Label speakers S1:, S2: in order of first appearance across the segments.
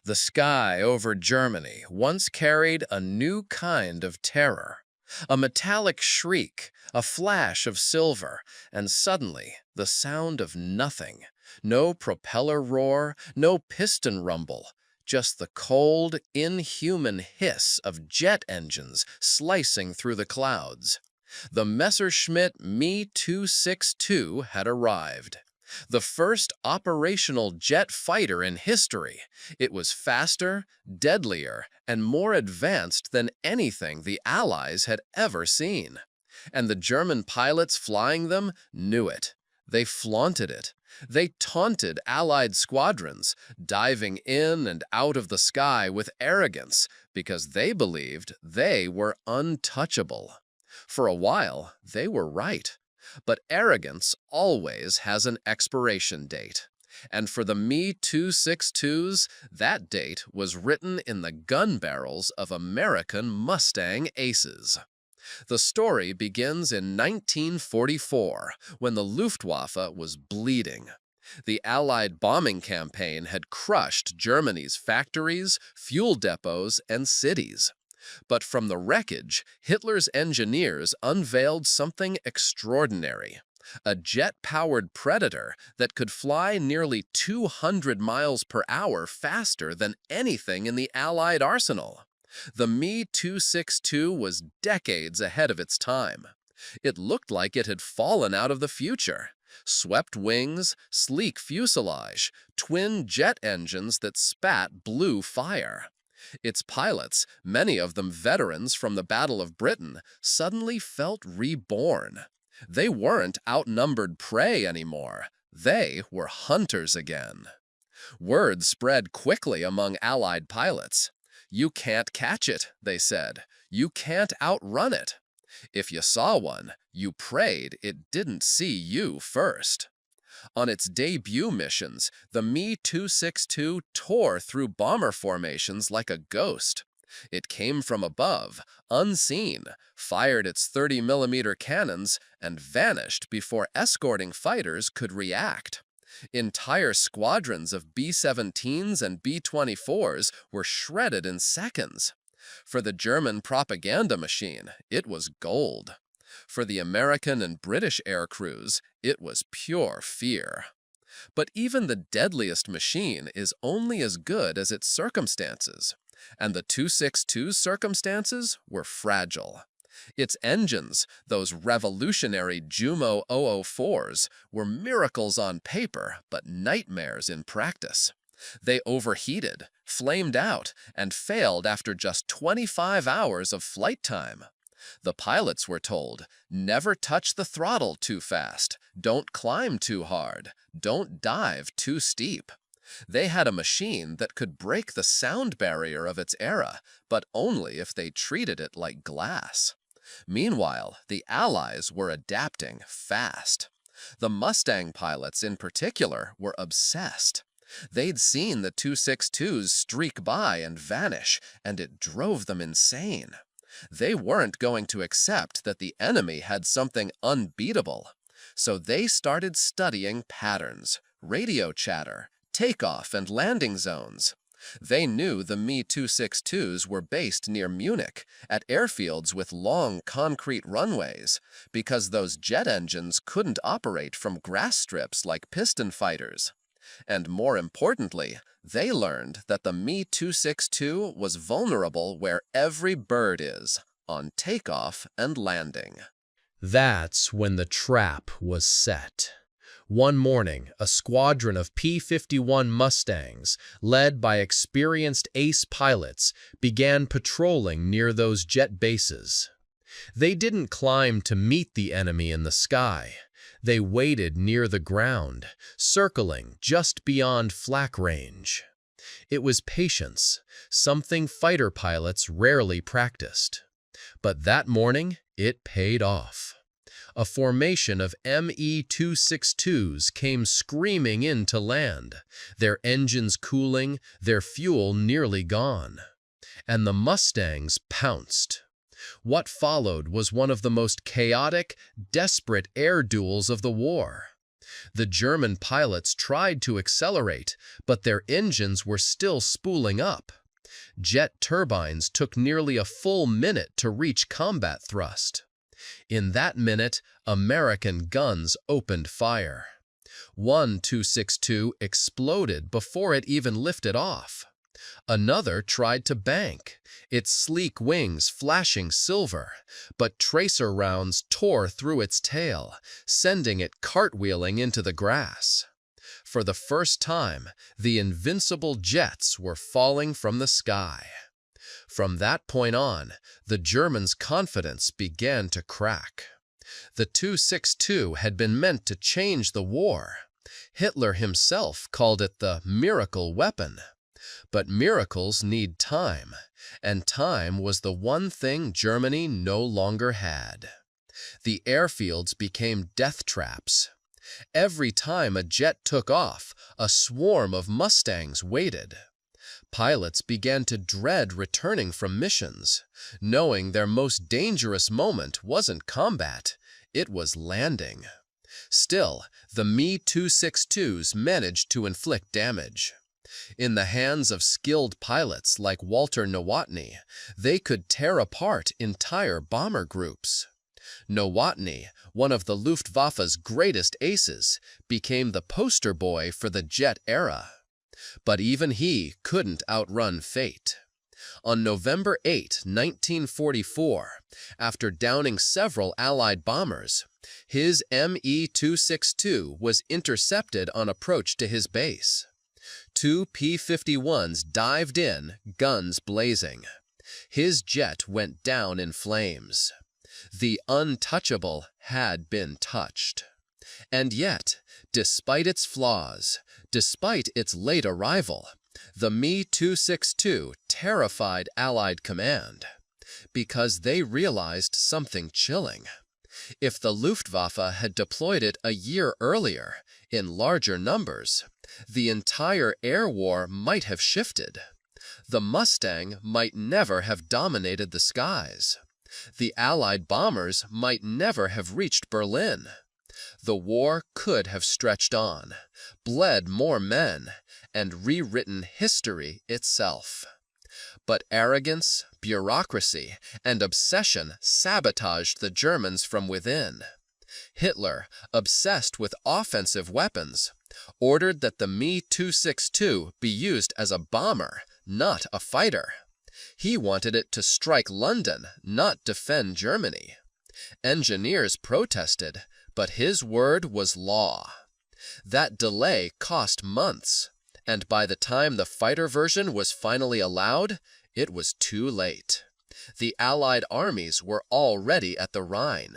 S1: The sky over Germany once carried a new kind of terror. A metallic shriek, a flash of silver, and suddenly the sound of nothing. No propeller roar, no piston rumble, just the cold, inhuman hiss of jet engines slicing through the clouds. The Messerschmitt Me 262 had arrived. The first operational jet fighter in history. It was faster, deadlier, and more advanced than anything the Allies had ever seen. And the German pilots flying them knew it. They flaunted it. They taunted Allied squadrons, diving in and out of the sky with arrogance because they believed they were untouchable. For a while, they were right. But arrogance always has an expiration date. And for the Me 262s, that date was written in the gun barrels of American Mustang Aces. The story begins in 1944, when the Luftwaffe was bleeding. The Allied bombing campaign had crushed Germany's factories, fuel depots, and cities. But from the wreckage, Hitler's engineers unveiled something extraordinary. A jet-powered Predator that could fly nearly 200 miles per hour faster than anything in the Allied arsenal. The Me 262 was decades ahead of its time. It looked like it had fallen out of the future. Swept wings, sleek fuselage, twin jet engines that spat blue fire. Its pilots, many of them veterans from the Battle of Britain, suddenly felt reborn. They weren't outnumbered prey anymore. They were hunters again. Word spread quickly among Allied pilots. "You can't catch it," they said. "You can't outrun it." If you saw one, you prayed it didn't see you first. On its debut missions, the Me 262 tore through bomber formations like a ghost. It came from above, unseen, fired its 30mm cannons, and vanished before escorting fighters could react. Entire squadrons of B-17s and B-24s were shredded in seconds. For the German propaganda machine, it was gold. For the American and British air crews, it was pure fear. But even the deadliest machine is only as good as its circumstances, and the 262's circumstances were fragile. Its engines, those revolutionary Jumo 004s, were miracles on paper but nightmares in practice. They overheated, flamed out, and failed after just 25 hours of flight time. The pilots were told, never touch the throttle too fast, don't climb too hard, don't dive too steep. They had a machine that could break the sound barrier of its era, but only if they treated it like glass. Meanwhile, the Allies were adapting fast. The Mustang pilots in particular were obsessed. They'd seen the 262s streak by and vanish, and it drove them insane. They weren't going to accept that the enemy had something unbeatable. So they started studying patterns, radio chatter, takeoff and landing zones. They knew the Me 262s were based near Munich, at airfields with long concrete runways, because those jet engines couldn't operate from grass strips like piston fighters. And more importantly, they learned that the Me 262 was vulnerable where every bird is, on takeoff and landing.
S2: That's when the trap was set. One morning, a squadron of P-51 Mustangs, led by experienced ace pilots, began patrolling near those jet bases. They didn't climb to meet the enemy in the sky. They waited near the ground, circling just beyond flak range. It was patience, something fighter pilots rarely practiced. But that morning, it paid off. A formation of Me-262s came screaming in to land, their engines cooling, their fuel nearly gone. And the Mustangs pounced. What followed was one of the most chaotic, desperate air duels of the war. The German pilots tried to accelerate, but their engines were still spooling up. Jet turbines took nearly a full minute to reach combat thrust. In that minute, American guns opened fire. One 262 exploded before it even lifted off. Another tried to bank, its sleek wings flashing silver, but tracer rounds tore through its tail, sending it cartwheeling into the grass. For the first time, the invincible jets were falling from the sky. From that point on, the Germans' confidence began to crack. The 262 had been meant to change the war. Hitler himself called it the miracle weapon. But miracles need time, and time was the one thing Germany no longer had. The airfields became death traps. Every time a jet took off, a swarm of Mustangs waited. Pilots began to dread returning from missions, knowing their most dangerous moment wasn't combat, it was landing. Still, the Me-262s managed to inflict damage. In the hands of skilled pilots like Walter Nowotny, they could tear apart entire bomber groups. Nowotny, one of the Luftwaffe's greatest aces, became the poster boy for the jet era. But even he couldn't outrun fate. On November 8, 1944, after downing several Allied bombers, his Me-262 was intercepted on approach to his base. Two P-51s dived in, guns blazing. His jet went down in flames. The untouchable had been touched. And yet, despite its flaws, despite its late arrival, the Me-262 terrified Allied command, because they realized something chilling. If the Luftwaffe had deployed it a year earlier, in larger numbers, the entire air war might have shifted. The Mustang might never have dominated the skies. The Allied bombers might never have reached Berlin. The war could have stretched on, bled more men, and rewritten history itself. But arrogance, bureaucracy, and obsession sabotaged the Germans from within. Hitler, obsessed with offensive weapons, ordered that the Me-262 be used as a bomber, not a fighter. He wanted it to strike London, not defend Germany. Engineers protested, but his word was law. That delay cost months, and by the time the fighter version was finally allowed, it was too late. The Allied armies were already at the Rhine.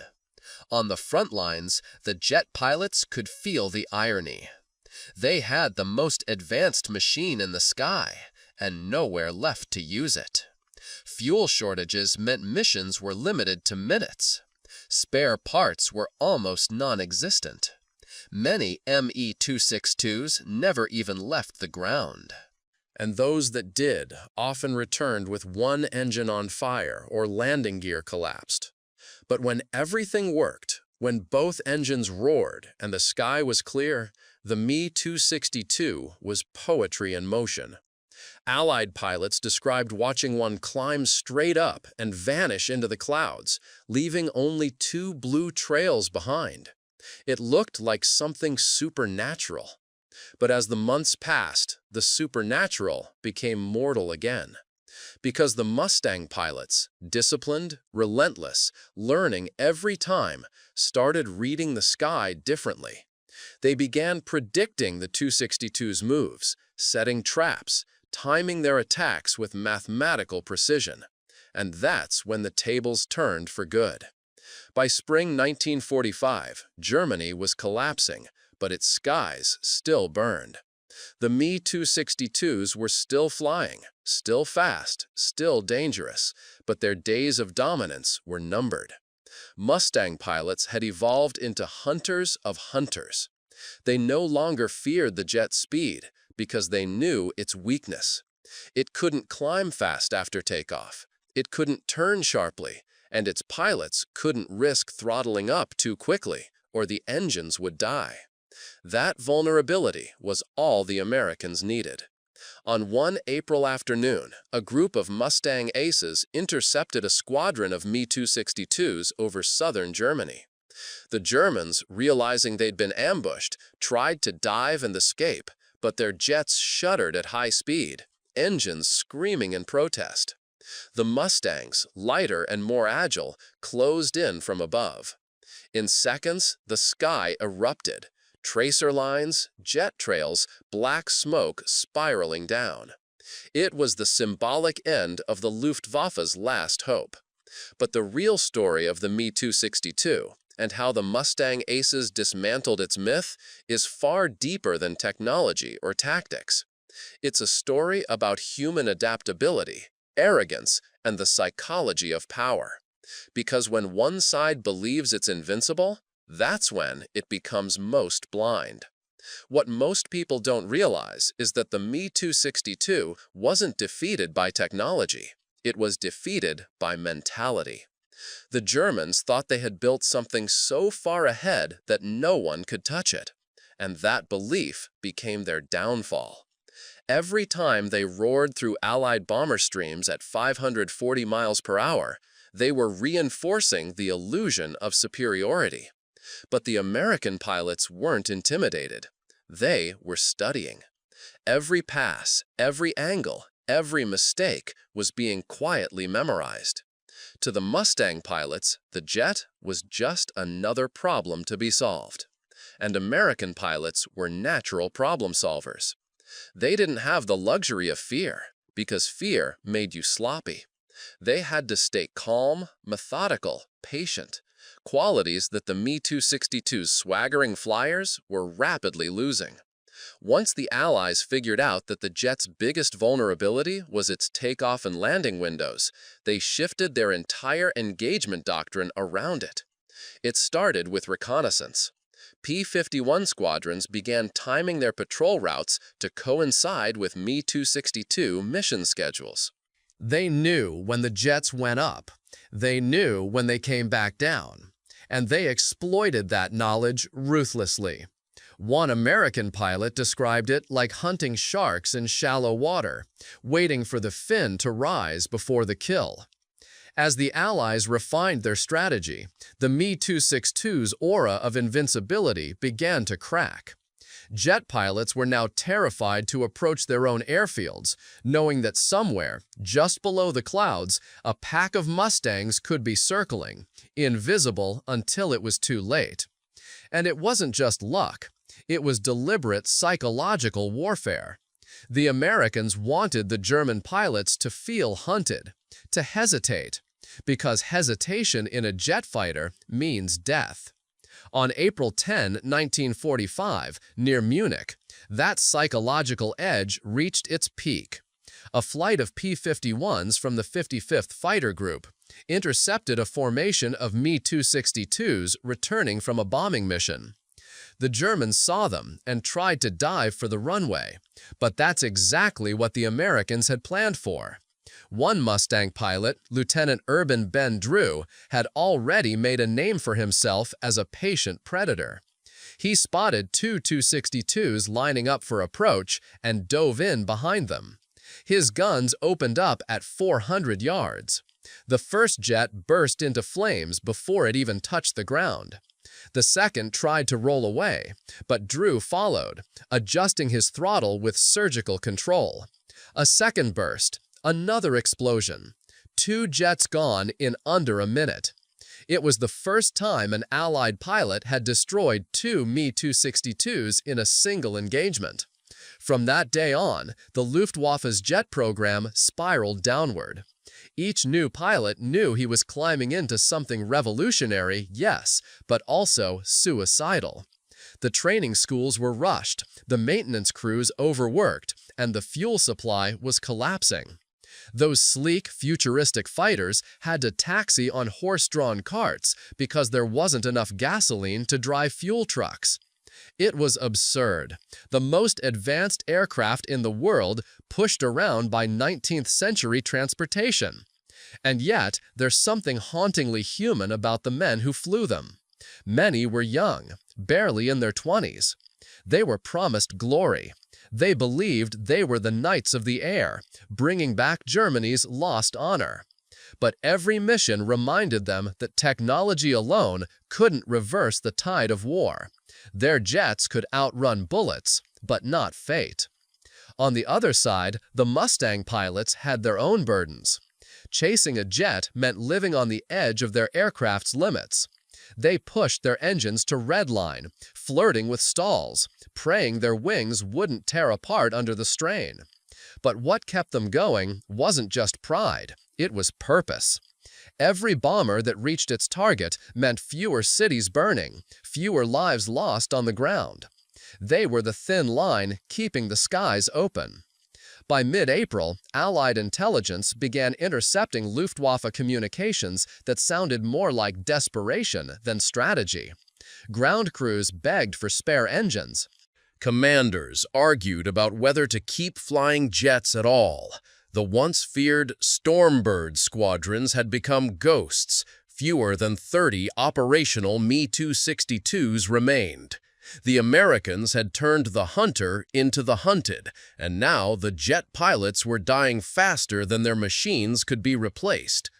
S2: On the front lines, the jet pilots could feel the irony. They had the most advanced machine in the sky, and nowhere left to use it. Fuel shortages meant missions were limited to minutes. Spare parts were almost non-existent. Many Me-262s never even left the ground. And those that did often returned with one engine on fire or landing gear collapsed. But when everything worked, when both engines roared and the sky was clear, the Me-262 was poetry in motion. Allied pilots described watching one climb straight up and vanish into the clouds, leaving only two blue trails behind. It looked like something supernatural. But as the months passed, the supernatural became mortal again. Because the Mustang pilots, disciplined, relentless, learning every time, started reading the sky differently. They began predicting the 262's moves, setting traps, timing their attacks with mathematical precision. And that's when the tables turned for good. By spring 1945, Germany was collapsing, but its skies still burned. The Me-262s were still flying, still fast, still dangerous, but their days of dominance were numbered. Mustang pilots had evolved into hunters of hunters. They no longer feared the jet's speed because they knew its weakness. It couldn't climb fast after takeoff. It couldn't turn sharply, and its pilots couldn't risk throttling up too quickly, or the engines would die.
S1: That vulnerability was all the Americans needed. On one April afternoon, a group of Mustang Aces intercepted a squadron of Me-262s over southern Germany. The Germans, realizing they'd been ambushed, tried to dive and escape, but their jets shuddered at high speed, engines screaming in protest. The Mustangs, lighter and more agile, closed in from above. In seconds, the sky erupted. Tracer lines, jet trails, black smoke spiraling down. It was the symbolic end of the Luftwaffe's last hope. But the real story of the Me-262, and how the Mustang Aces dismantled its myth, is far deeper than technology or tactics. It's a story about human adaptability, arrogance, and the psychology of power. Because when one side believes it's invincible, that's when it becomes most blind. What most people don't realize is that the Me-262 wasn't defeated by technology. It was defeated by mentality. The Germans thought they had built something so far ahead that no one could touch it, and that belief became their downfall. Every time they roared through Allied bomber streams at 540 miles per hour, they were reinforcing the illusion of superiority. But the American pilots weren't intimidated. They were studying. Every pass, every angle, every mistake was being quietly memorized. To the Mustang pilots, the jet was just another problem to be solved. And American pilots were natural problem solvers. They didn't have the luxury of fear, because fear made you sloppy. They had to stay calm, methodical, patient, qualities that the Me-262's swaggering flyers were rapidly losing. Once the Allies figured out that the jet's biggest vulnerability was its takeoff and landing windows, they shifted their entire engagement doctrine around it. It started with reconnaissance. P-51 squadrons began timing their patrol routes to coincide with Me-262 mission schedules.
S2: They knew when the jets went up. They knew when they came back down. And they exploited that knowledge ruthlessly. One American pilot described it like hunting sharks in shallow water, waiting for the fin to rise before the kill. As the Allies refined their strategy, the Me-262's aura of invincibility began to crack. Jet pilots were now terrified to approach their own airfields, knowing that somewhere, just below the clouds, a pack of Mustangs could be circling, invisible until it was too late. And it wasn't just luck. It was deliberate psychological warfare. The Americans wanted the German pilots to feel hunted, to hesitate, because hesitation in a jet fighter means death. On April 10, 1945, near Munich, that psychological edge reached its peak. A flight of P-51s from the 55th Fighter Group intercepted a formation of Me-262s returning from a bombing mission. The Germans saw them and tried to dive for the runway, but that's exactly what the Americans had planned for. One Mustang pilot, Lieutenant Urban Ben Drew, had already made a name for himself as a patient predator. He spotted two 262s lining up for approach and dove in behind them. His guns opened up at 400 yards. The first jet burst into flames before it even touched the ground. The second tried to roll away, but Drew followed, adjusting his throttle with surgical control. A second burst, another explosion. 2 jets gone in under a minute. It was the first time an Allied pilot had destroyed 2 Me-262s in a single engagement. From that day on, the Luftwaffe's jet program spiraled downward. Each new pilot knew he was climbing into something revolutionary, yes, but also suicidal. The training schools were rushed, the maintenance crews overworked, and the fuel supply was collapsing. Those sleek, futuristic fighters had to taxi on horse-drawn carts because there wasn't enough gasoline to drive fuel trucks. It was absurd. The most advanced aircraft in the world pushed around by 19th century transportation. And yet, there's something hauntingly human about the men who flew them. Many were young, barely in their 20s.
S1: They were promised glory. They believed they were the knights of the air, bringing back Germany's lost honor. But every mission reminded them that technology alone couldn't reverse the tide of war. Their jets could outrun bullets, but not fate. On the other side, the Mustang pilots had their own burdens. Chasing a jet meant living on the edge of their aircraft's limits. They pushed their engines to redline, flirting with stalls, praying their wings wouldn't tear apart under the strain. But what kept them going wasn't just pride, it was purpose. Every bomber that reached its target meant fewer cities burning, fewer lives lost on the ground. They were the thin line keeping the skies open. By mid-April, Allied intelligence began intercepting Luftwaffe communications that sounded more like desperation than strategy. Ground crews begged for spare engines.
S2: Commanders argued about whether to keep flying jets at all. The once feared Stormbird squadrons had become ghosts. Fewer than 30 operational Me-262s remained. The Americans had turned the hunter into the hunted, and now the jet pilots were dying faster than their machines could be replaced.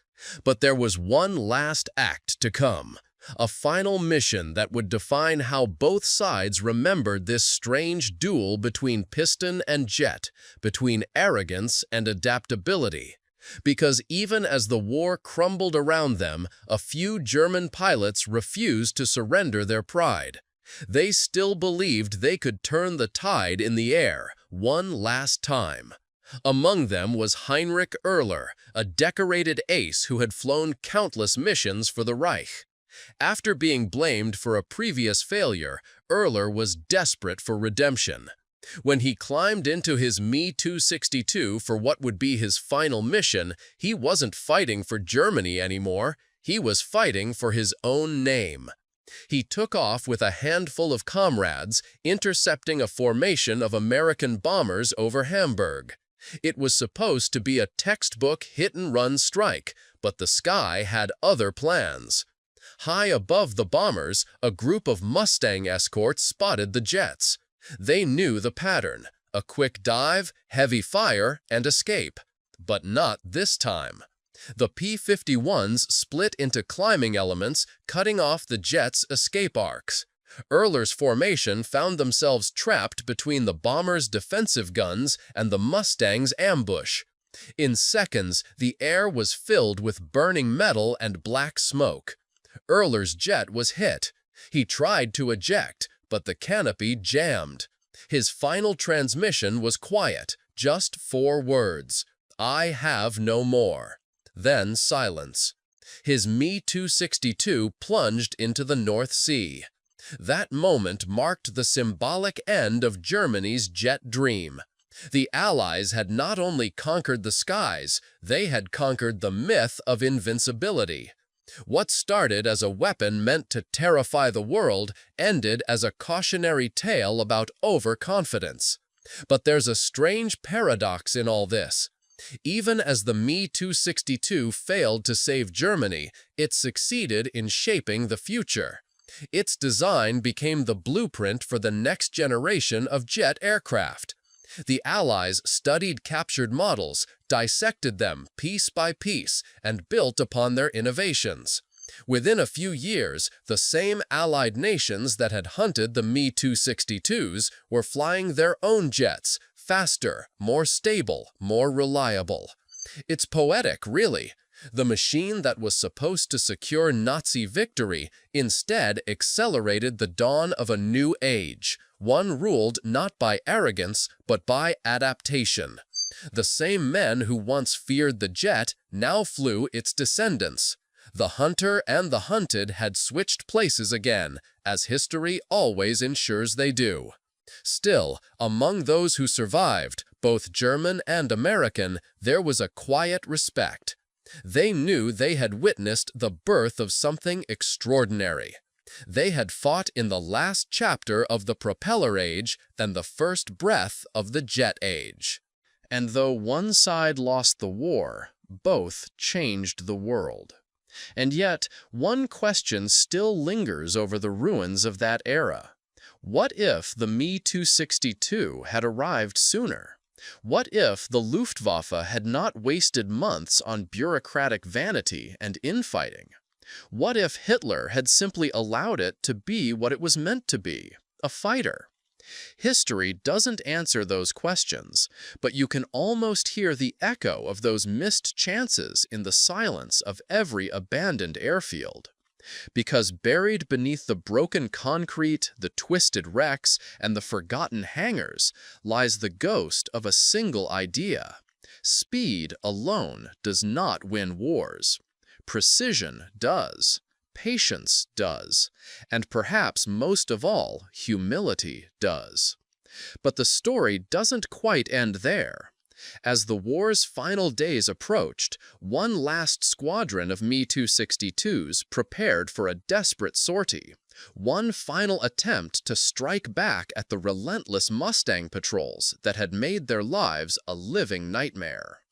S2: But there was one last act to come, a final mission that would define how both sides remembered this strange duel between piston and jet, between arrogance and adaptability. Because even as the war crumbled around them, a few German pilots refused to surrender their pride. They still believed they could turn the tide in the air one last time. Among them was Heinrich Oehler, a decorated ace who had flown countless missions for the Reich. After being blamed for a previous failure, Oehler was desperate for redemption. When he climbed into his Me-262 for what would be his final mission, he wasn't fighting for Germany anymore. He was fighting for his own name. He took off with a handful of comrades, intercepting a formation of American bombers over Hamburg. It was supposed to be a textbook hit-and-run strike, but the sky had other plans. High above the bombers, a group of Mustang escorts spotted the jets. They knew the pattern: a quick dive, heavy fire, and escape. But not this time. The P-51s split into climbing elements, cutting off the jets' escape arcs. Oehler's formation found themselves trapped between the bombers' defensive guns and the Mustangs' ambush. In seconds, the air was filled with burning metal and black smoke. Oehler's jet was hit. He tried to eject, but the canopy jammed. His final transmission was quiet, just 4 words: "I have no more." Then silence. His Me-262 plunged into the North Sea. That moment marked the symbolic end of Germany's jet dream. The Allies had not only conquered the skies, they had conquered the myth of invincibility. What started as a weapon meant to terrify the world ended as a cautionary tale about overconfidence. But there's a strange paradox in all this. Even as the Me-262 failed to save Germany, it succeeded in shaping the future. Its design became the blueprint for the next generation of jet aircraft. The Allies studied captured models, dissected them piece by piece, and built upon their innovations. Within a few years, the same Allied nations that had hunted the Me-262s were flying their own jets, faster, more stable, more reliable. It's poetic, really. The machine that was supposed to secure Nazi victory instead accelerated the dawn of a new age, one ruled not by arrogance but by adaptation. The same men who once feared the jet now flew its descendants. The hunter and the hunted had switched places again, as history always ensures they do. Still, among those who survived, both German and American, there was a quiet respect. They knew they had witnessed the birth of something extraordinary. They had fought in the last chapter of the propeller age and the first breath of the jet age.
S1: And though one side lost the war, both changed the world. And yet, one question still lingers over the ruins of that era. What if the Me-262 had arrived sooner? What if the Luftwaffe had not wasted months on bureaucratic vanity and infighting? What if Hitler had simply allowed it to be what it was meant to be, a fighter? History doesn't answer those questions, but you can almost hear the echo of those missed chances in the silence of every abandoned airfield. Because buried beneath the broken concrete, the twisted wrecks, and the forgotten hangars lies the ghost of a single idea. Speed alone does not win wars. Precision does. Patience does. And perhaps most of all, humility does. But the story doesn't quite end there. As the war's final days approached, one last squadron of Me-262s prepared for a desperate sortie, one final attempt to strike back at the relentless Mustang patrols that had made their lives a living nightmare.